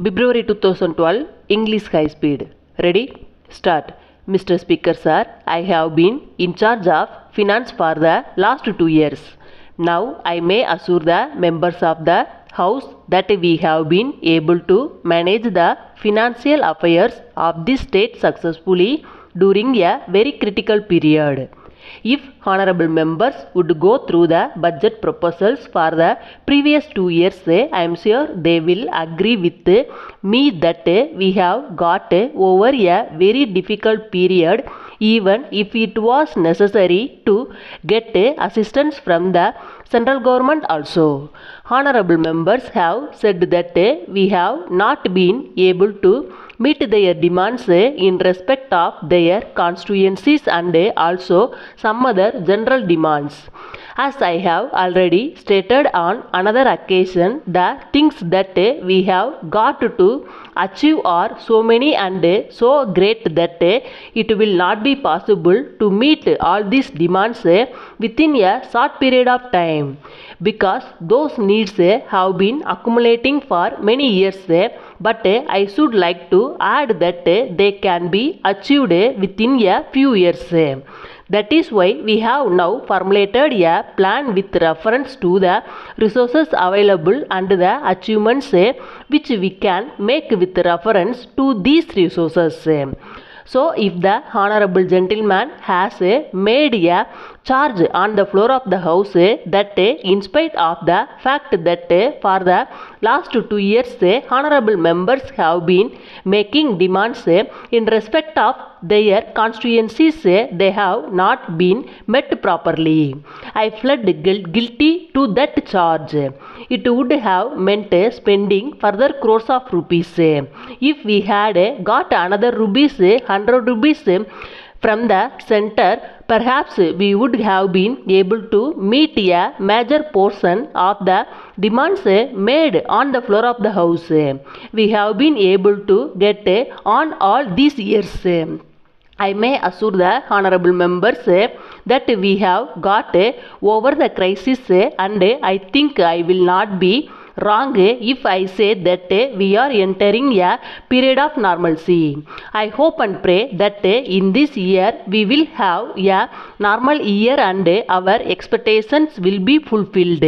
February 2012 English High Speed. Ready? Start. Mr. Speaker Sir, I have been in charge of finance for the last 2 years. Now I may assure the members of the House that we have been able to manage the financial affairs of this state successfully during a very critical period. If honorable members would go through the budget proposals for the previous 2 years, I am sure they will agree with me that we have got over a very difficult period, even if it was necessary to get assistance from the central government also. Honorable members have said that we have not been able to meet their demands in respect of their constituencies and also some other general demands. As I have already stated on another occasion, the things that we have got to achieve are so many and so great that it will not be possible to meet all these demands within a short period of time, because those needs have been accumulating for many years, but I should like to add that they can be achieved within a few years. That is why we have now formulated a plan with reference to the resources available and the achievements which we can make with reference to these resources. So if the honorable gentleman has made a charge on the floor of the House that in spite of the fact that for the last 2 years honorable members have been making demands in respect of their constituencies, they have not been met properly. I pled guilty to that charge. It would have meant spending further crores of rupees. If we had got another 100 rupees from the center, perhaps we would have been able to meet a major portion of the demands made on the floor of the House. We have been able to get on all these years. I may assure the honorable members that we have got over the crisis, and I think I will not be wrong if I say that we are entering a period of normalcy. I hope and pray that in this year we will have a normal year and our expectations will be fulfilled.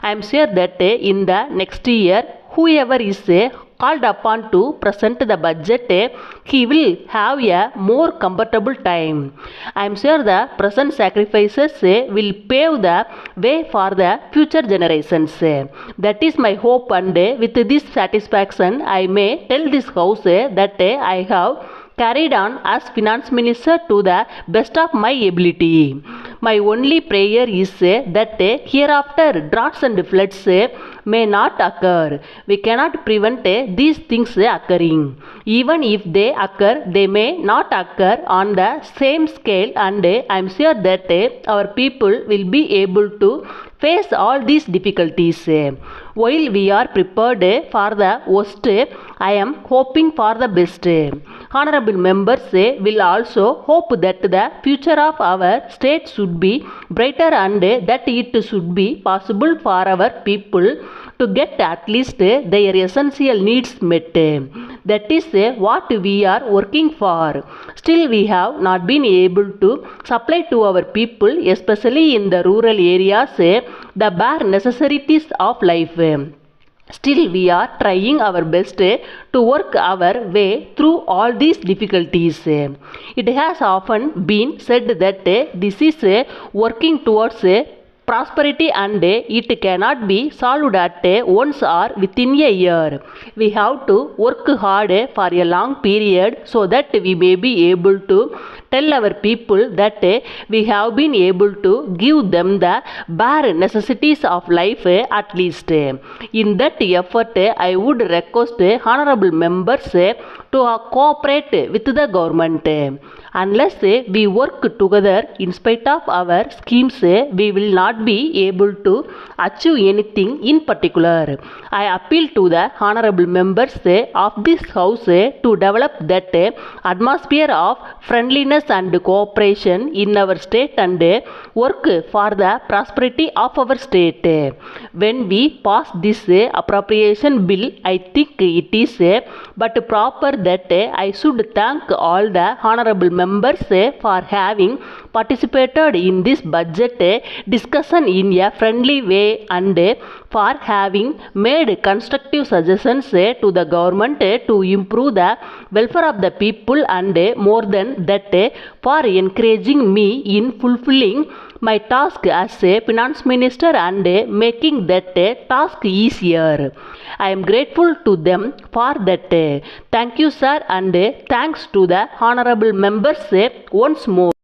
I am sure that in the next year, whoever is called upon to present the budget, he will have a more comfortable time. I am sure the present sacrifices will pave the way for the future generations. That is my hope, and with this satisfaction I may tell this House that I have carried on as finance minister to the best of my ability. My only prayer is that hereafter droughts and floods may not occur. We cannot prevent these things occurring. Even if they occur, they may not occur on the same scale, and I am sure that our people will be able to face all these difficulties. While we are prepared for the worst, I am hoping for the best. Honorable members will also hope that the future of our state should be brighter and that it should be possible for our people to get at least their essential needs met. That is what we are working for. Still, we have not been able to supply to our people, especially in the rural areas, the bare necessities of life. Still, we are trying our best to work our way through all these difficulties. It has often been said that this is working towards prosperity and it cannot be solved at once or within a year. We have to work hard for a long period so that we may be able to tell our people that we have been able to give them the bare necessities of life at least. In that effort, I would request honorable members to cooperate with the government. Unless we work together in spite of our schemes, we will not be able to achieve anything in particular. I appeal to the honorable members of this house to develop that atmosphere of friendliness and cooperation in our state and work for the prosperity of our state. When we pass this appropriation bill, I think it is but proper that I should thank all the honorable members for having participated in this budget discussion in a friendly way and for having made constructive suggestions to the government to improve the welfare of the people and more than that for encouraging me in fulfilling my task as a finance minister and making that task easier. I am grateful to them for that. Thank you, sir, and thanks to the honorable members once more.